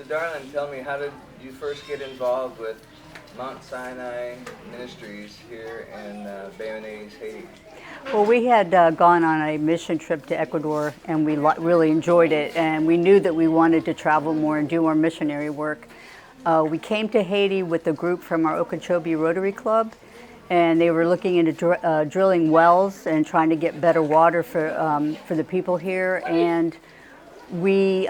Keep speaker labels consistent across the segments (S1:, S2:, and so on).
S1: Darlyn, tell me, how did you first get involved with Mont Sinai Ministries here in Bayonnaise, Haiti?
S2: Well, we had gone on a mission trip to Ecuador, and we really enjoyed it, and we knew that we wanted to travel more and do more missionary work. We came to Haiti with a group from our Okeechobee Rotary Club, and they were looking into drilling wells and trying to get better water for the people here. And we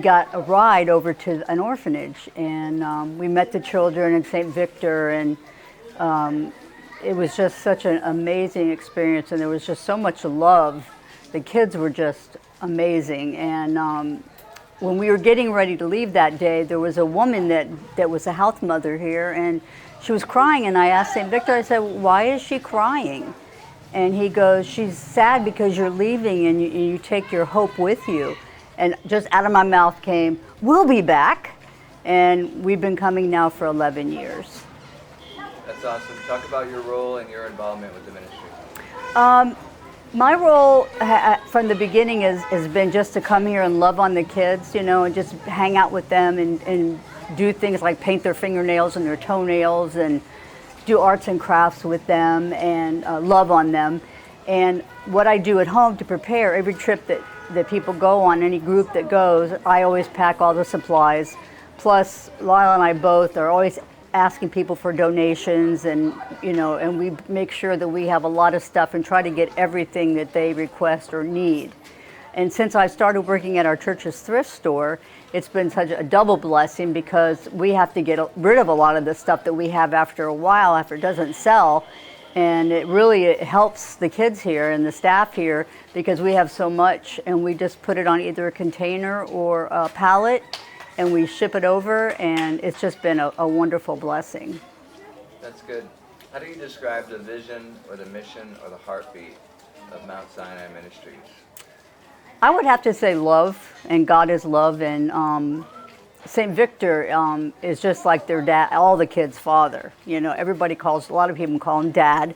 S2: got a ride over to an orphanage, and we met the children in St. Victor, and it was just such an amazing experience, and there was just so much love. The kids were just amazing. And when we were getting ready to leave that day, there was a woman that was a house mother here, and she was crying, and I asked St. Victor, I said, why is she crying? And he goes, she's sad because you're leaving and you take your hope with you. And just out of my mouth came, we'll be back. And we've been coming now for 11 years.
S1: That's awesome. Talk about your role and your involvement with the ministry.
S2: My role from the beginning has been just to come here and love on the kids, you know, and just hang out with them and do things like paint their fingernails and their toenails and do arts and crafts with them and love on them. And what I do at home to prepare every trip that people go on, any group that goes, I always pack all the supplies. Plus, Lyle and I both are always asking people for donations, and you know, and we make sure that we have a lot of stuff and try to get everything that they request or need. And since I started working at our church's thrift store, it's been such a double blessing because we have to get rid of a lot of the stuff that we have after a while, after it doesn't sell. And it helps the kids here and the staff here because we have so much, and we just put it on either a container or a pallet, and we ship it over, and it's just been a wonderful blessing.
S1: That's good. How do you describe the vision or the mission or the heartbeat of Mount Sinai Ministries?
S2: I would have to say love, and God is love, and St. Victor is just like their dad, all the kids' father. You know, a lot of people call him dad,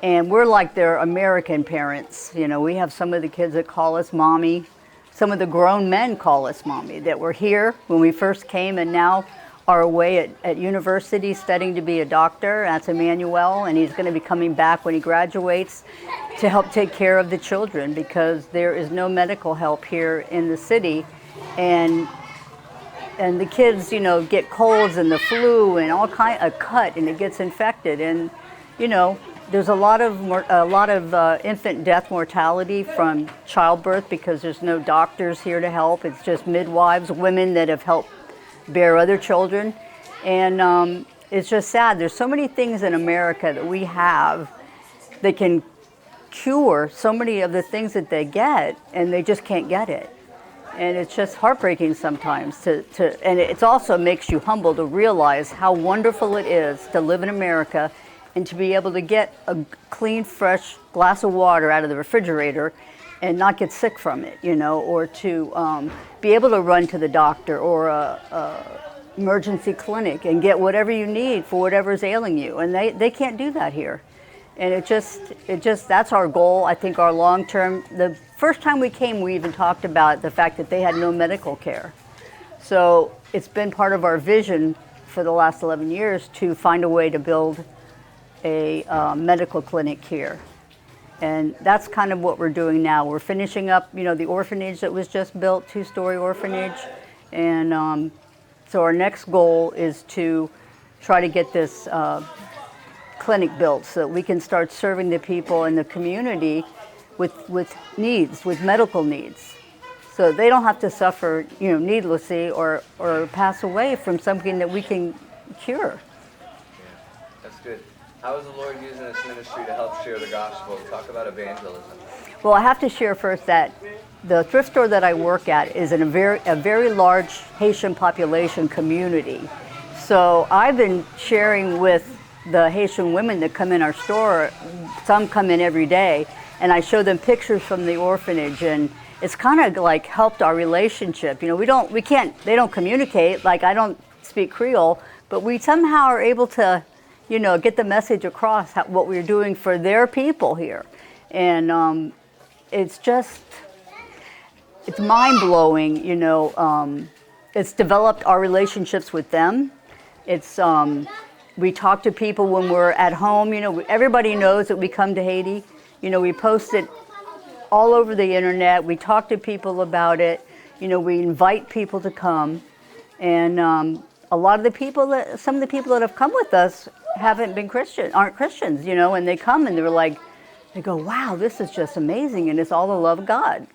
S2: and we're like their American parents. You know, we have some of the kids that call us mommy. Some of the grown men call us mommy, that were here when we first came and now are away at university studying to be a doctor. That's Emmanuel, and he's going to be coming back when he graduates to help take care of the children because there is no medical help here in the city. And the kids, you know, get colds and the flu and all kind of cut, and it gets infected. And, you know, there's a lot of infant death mortality from childbirth because there's no doctors here to help. It's just midwives, women that have helped bear other children. And it's just sad. There's so many things in America that we have that can cure so many of the things that they get, and they just can't get it. And it's just heartbreaking sometimes and it also makes you humble to realize how wonderful it is to live in America and to be able to get a clean, fresh glass of water out of the refrigerator and not get sick from it, you know, or to be able to run to the doctor or a emergency clinic and get whatever you need for whatever's ailing you. And they can't do that here. And it just that's our goal. I think our long term, the first time we came, we even talked about the fact that they had no medical care. So it's been part of our vision for the last 11 years to find a way to build a medical clinic here. And that's kind of what we're doing now. We're finishing up, you know, the orphanage that was just built, 2-story orphanage. And so our next goal is to try to get this clinic built so that we can start serving the people in the community with needs, with medical needs. So they don't have to suffer, you know, needlessly or pass away from something that we can cure.
S1: Yeah, that's good. How is the Lord using this ministry to help share the gospel? Talk about evangelism.
S2: Well, I have to share first that the thrift store that I work at is in a very large Haitian population community. So I've been sharing with the Haitian women that come in our store. Some come in every day, and I show them pictures from the orphanage, and it's kind of like helped our relationship. You know, they don't communicate, like I don't speak Creole, but we somehow are able to, you know, get the message across what we're doing for their people here. And it's mind-blowing, you know, it's developed our relationships with them. It's we talk to people when we're at home. You know, everybody knows that we come to Haiti. You know, we post it all over the internet. We talk to people about it. You know, we invite people to come, and a lot of the people some of the people that have come with us aren't Christians. You know, and they come and they go, wow, this is just amazing, and it's all the love of God.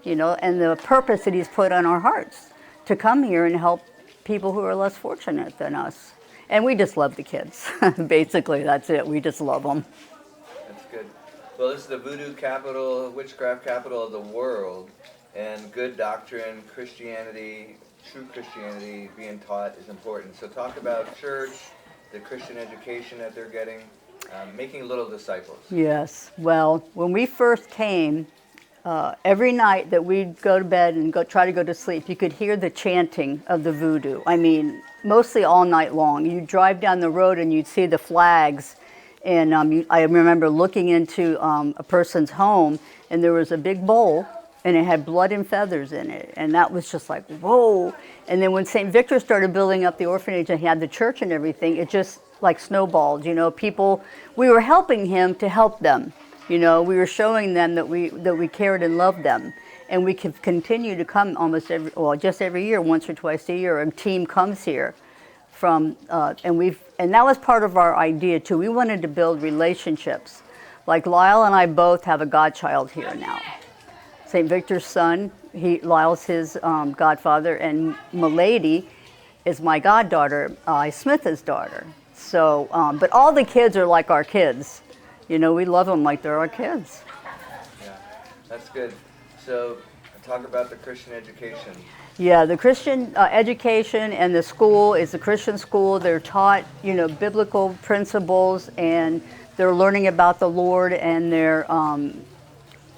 S2: You know, and the purpose that He's put on our hearts to come here and help people who are less fortunate than us. And we just love the kids. Basically, that's it. We just love them.
S1: That's good. Well, this is the voodoo capital, witchcraft capital of the world, and good doctrine, Christianity, true Christianity being taught is important. So talk about church, the Christian education that they're getting, making little disciples.
S2: Yes. Well, when we first came, every night that we'd go to bed and try to go to sleep, you could hear the chanting of the voodoo. I mean, mostly all night long. You'd drive down the road and you'd see the flags. And I remember looking into a person's home, and there was a big bowl, and it had blood and feathers in it. And that was just like, whoa. And then when St. Victor started building up the orphanage and he had the church and everything, it just like snowballed. You know, we were helping him to help them. You know, we were showing them that we cared and loved them, and we could continue to come just every year, once or twice a year. A team comes here and that was part of our idea too. We wanted to build relationships. Like Lyle and I both have a godchild here now. St. Victor's son, Lyle's his godfather, and Milady is my goddaughter, Smith's daughter. So, but all the kids are like our kids. You know, we love them like they're our kids.
S1: Yeah, that's good. So, talk about the Christian education.
S2: Yeah, the Christian education and the school is a Christian school. They're taught, you know, biblical principles, and they're learning about the Lord, and they're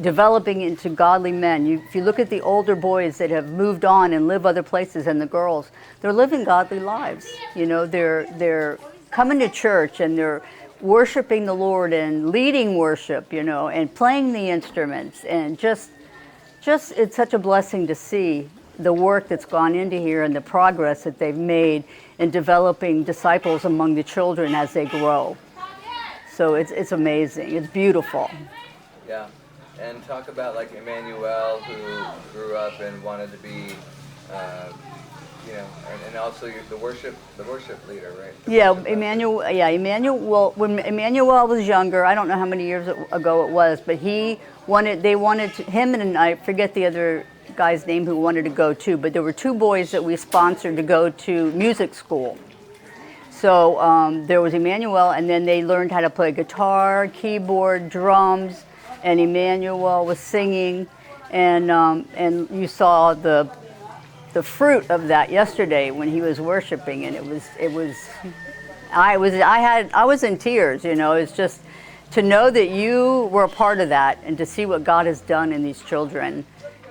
S2: developing into godly men. If you look at the older boys that have moved on and live other places, and the girls, they're living godly lives. You know, they're coming to church, and they're worshiping the Lord and leading worship, you know, and playing the instruments, and just it's such a blessing to see the work that's gone into here and the progress that they've made in developing disciples among the children as they grow. So it's amazing. It's beautiful.
S1: Yeah, and talk about like Emmanuel, who grew up and wanted to be, you know, and also the worship leader, right?
S2: Yeah, Emmanuel. Yeah, Emmanuel. When Emmanuel was younger, I don't know how many years ago it was, but him and I forget the other guy's name who wanted to go too. But there were two boys that we sponsored to go to music school. So there was Emmanuel, and then they learned how to play guitar, keyboard, drums, and Emmanuel was singing, and you saw the fruit of that yesterday when he was worshiping, and I was in tears. You know, it's just to know that you were a part of that, and to see what God has done in these children.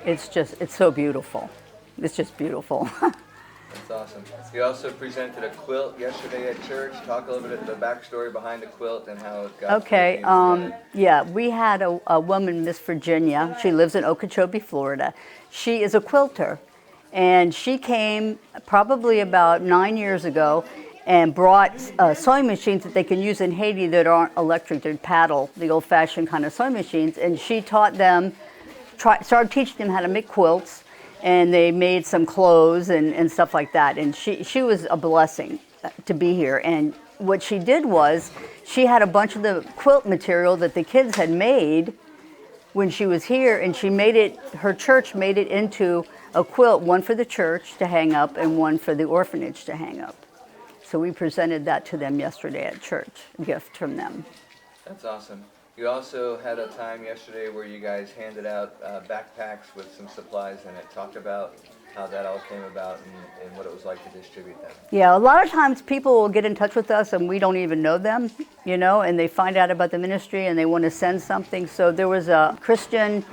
S2: It's so beautiful. It's just beautiful.
S1: That's awesome. You also presented a quilt yesterday at church. Talk a little bit of the backstory behind the quilt and how it got.
S2: Okay. Yeah, we had a woman, Miss Virginia. She lives in Okeechobee, Florida. She is a quilter, and she came probably about 9 years ago and brought sewing machines that they can use in Haiti that aren't electric. They're paddle, the old-fashioned kind of sewing machines, and she taught them. Started teaching them how to make quilts, and they made some clothes and stuff like that. And she was a blessing to be here. And what she did was she had a bunch of the quilt material that the kids had made when she was here, and her church made it into a quilt, one for the church to hang up and one for the orphanage to hang up. So we presented that to them yesterday at church, a gift from them.
S1: That's awesome. You also had a time yesterday where you guys handed out backpacks with some supplies in it. Talk about how that all came about and what it was like to distribute them.
S2: Yeah, a lot of times people will get in touch with us and we don't even know them, you know, and they find out about the ministry and they want to send something. So there was a Christian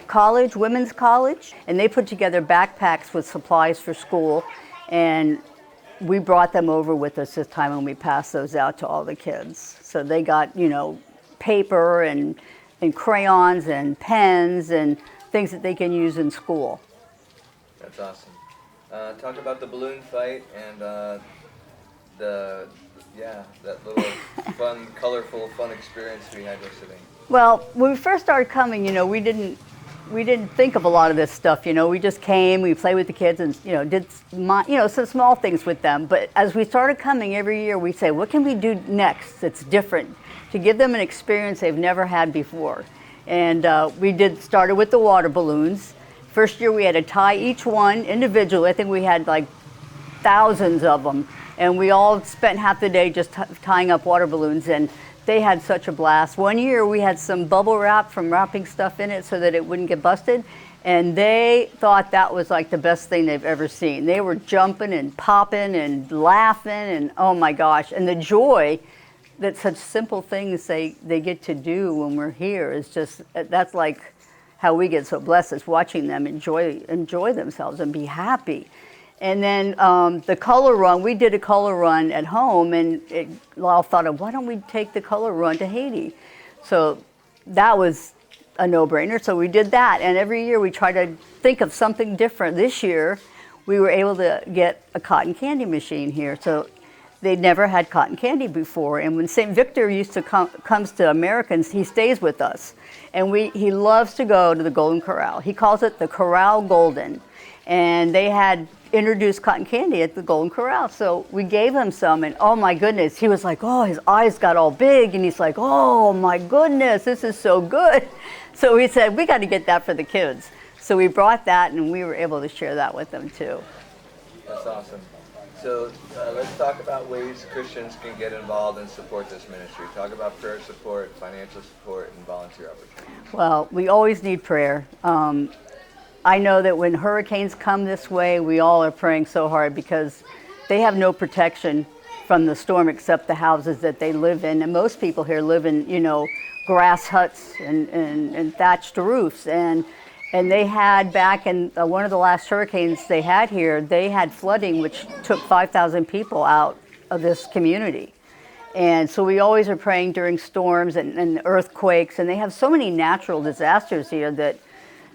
S2: college, women's college, and they put together backpacks with supplies for school, and we brought them over with us this time and we passed those out to all the kids. So they got, you know, paper and crayons and pens and things that they can use in school.
S1: That's awesome. Talk about the balloon fight and that little fun, colorful, fun experience we had yesterday.
S2: Well, when we first started coming, we didn't think of a lot of this stuff. We just came, we played with the kids, and did some small things with them. But as we started coming every year, we say, what can we do next that's different to give them an experience they've never had before? And we started with the water balloons. First year we had to tie each one individually. I think we had like thousands of them, and we all spent half the day just tying up water balloons, and they had such a blast. One year we had some bubble wrap from wrapping stuff in it so that it wouldn't get busted, and they thought that was like the best thing they've ever seen. They were jumping and popping and laughing, and oh my gosh, and the joy that such simple things they get to do when we're here is just, that's like how we get so blessed, is watching them enjoy themselves and be happy. And then the color run, we did a color run at home, and Lyle thought of, why don't we take the color run to Haiti? So that was a no-brainer, so we did that. And every year we try to think of something different. This year we were able to get a cotton candy machine here. So they'd never had cotton candy before. And when St. Victor comes to Americans, he stays with us. And he loves to go to the Golden Corral. He calls it the Corral Golden. And they had introduced cotton candy at the Golden Corral. So we gave him some, and oh my goodness, he was like, oh, his eyes got all big, and he's like, oh my goodness, this is so good. So we said, we got to get that for the kids. So we brought that, and we were able to share that with them too.
S1: That's awesome. So let's talk about ways Christians can get involved and support this ministry. Talk about prayer support, financial support, and volunteer opportunities.
S2: Well, we always need prayer. I know that when hurricanes come this way, we all are praying so hard because they have no protection from the storm except the houses that they live in. And most people here live in, grass huts and thatched roofs. And they had back in one of the last hurricanes they had here, they had flooding which took 5,000 people out of this community. And so we always are praying during storms and earthquakes, and they have so many natural disasters here that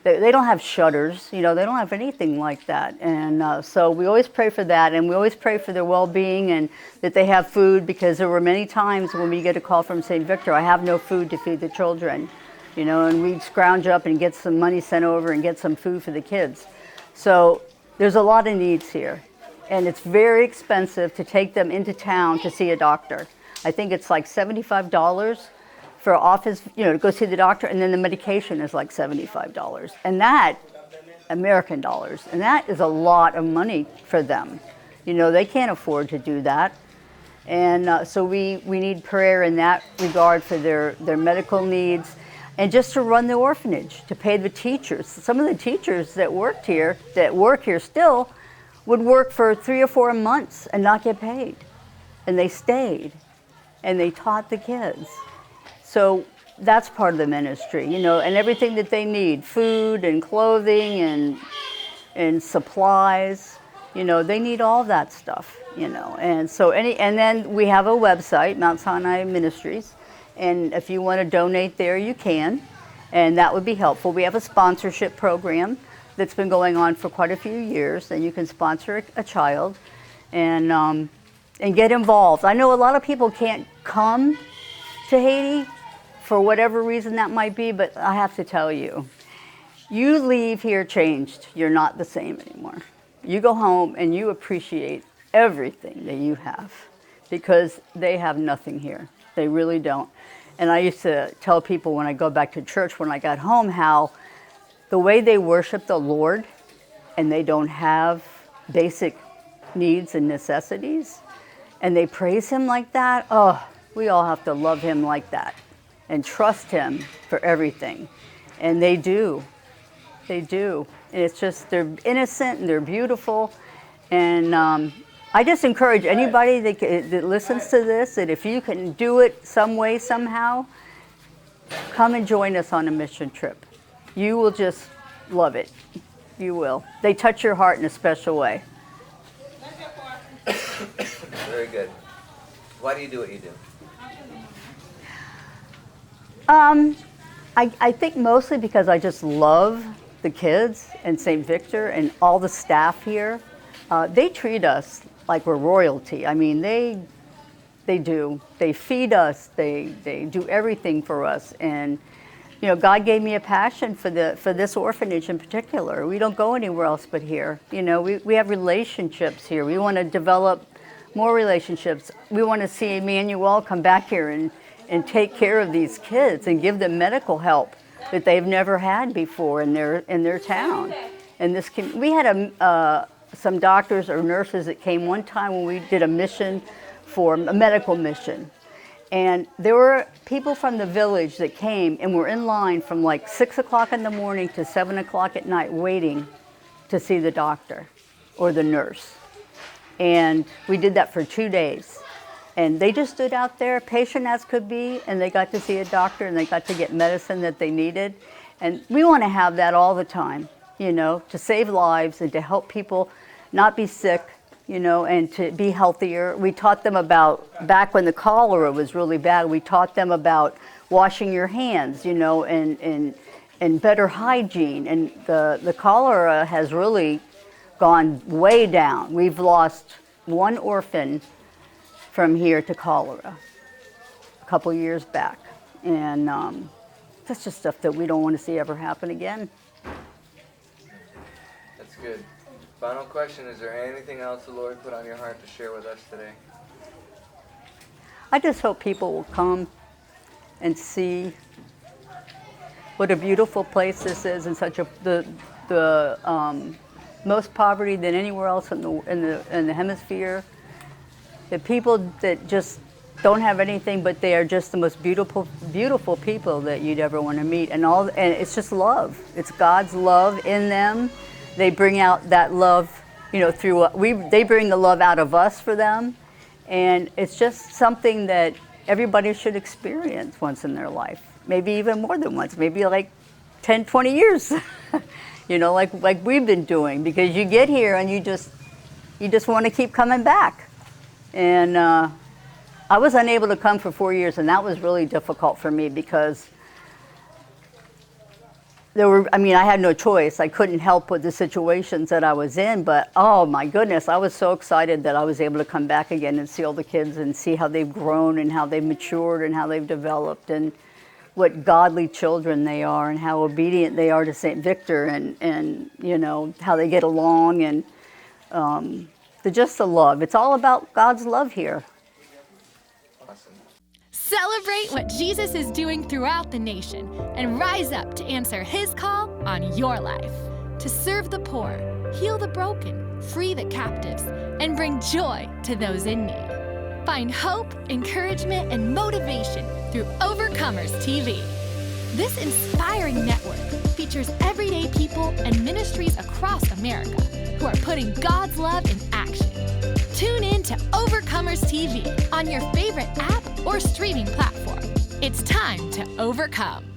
S2: they don't have shutters, they don't have anything like that. And so we always pray for that, and we always pray for their well-being and that they have food, because there were many times when we get a call from St. Victor, I have no food to feed the children, and we'd scrounge up and get some money sent over and get some food for the kids. So there's a lot of needs here, and it's very expensive to take them into town to see a doctor. I think it's like $75 for office, to go see the doctor, and then the medication is like $75. And that, American dollars, and that is a lot of money for them. They can't afford to do that. And so we need prayer in that regard for their medical needs, and just to run the orphanage, to pay the teachers. Some of the teachers that work here still, would work for 3 or 4 months and not get paid. And they stayed, and they taught the kids. So that's part of the ministry, and everything that they need, food and clothing and supplies, they need all that stuff, And so and then we have a website, Mount Sinai Ministries, and if you want to donate there, you can, and that would be helpful. We have a sponsorship program that's been going on for quite a few years, and you can sponsor a child and get involved. I know a lot of people can't come to Haiti for whatever reason that might be, but I have to tell you, you leave here changed. You're not the same anymore. You go home and you appreciate everything that you have, because they have nothing here. They really don't. And I used to tell people when I go back to church when I got home how the way they worship the Lord, and they don't have basic needs and necessities, and they praise Him like that, we all have to love Him like that and trust Him for everything. And they do. They do. And it's just, they're innocent and they're beautiful. And I just encourage anybody that listens to this, that if you can do it some way, somehow, come and join us on a mission trip. You will just love it. You will. They touch your heart in a special way.
S1: Very good. Why do you do what you do?
S2: I think mostly because I just love the kids and St. Victor and all the staff here. they treat us like we're royalty. I mean, they do. They feed us. They do everything for us. And you know, God gave me a passion for this orphanage in particular. We don't go anywhere else but here. You know, we have relationships here. We want to develop more relationships. We want to see Emmanuel come back here and take care of these kids and give them medical help that they've never had before in their town. And we had some doctors or nurses that came one time when we did a mission for a medical mission. And there were people from the village that came and were in line from like 6 o'clock in the morning to 7 o'clock at night waiting to see the doctor or the nurse. And we did that for 2 days. And they just stood out there, patient as could be, and they got to see a doctor and they got to get medicine that they needed. And we want to have that all the time, you know, to save lives and to help people not be sick, you know, and to be healthier. We taught them about, back when the cholera was really bad, we taught them about washing your hands, you know, and better hygiene. And the cholera has really gone way down. We've lost one orphan from here to cholera a couple years back. And that's just stuff that we don't want to see ever happen again.
S1: That's good. Final question, is there anything else the Lord put on your heart to share with us today?
S2: I just hope people will come and see what a beautiful place this is, and such the most poverty than anywhere else in the hemisphere. The people that just don't have anything, but they are just the most beautiful people that you'd ever want to meet, and it's just love. It's God's love in them. They bring out that love, you know, they bring the love out of us for them, and it's just something that everybody should experience once in their life. Maybe even more than once, maybe like 10, 20 years, you know, like we've been doing, because you get here and you just want to keep coming back. And I was unable to come for 4 years, and that was really difficult for me because I had no choice. I couldn't help with the situations that I was in, but oh my goodness, I was so excited that I was able to come back again and see all the kids and see how they've grown and how they've matured and how they've developed and what godly children they are and how obedient they are to St. Victor and you know, how they get along and just the love. It's all about God's love here.
S3: Celebrate what Jesus is doing throughout the nation and rise up to answer His call on your life. To serve the poor, heal the broken, free the captives, and bring joy to those in need. Find hope, encouragement, and motivation through Overcomers TV. This inspiring network features everyday people and ministries across America who are putting God's love in action. Tune in to Overcomers TV on your favorite app or streaming platform. It's time to overcome.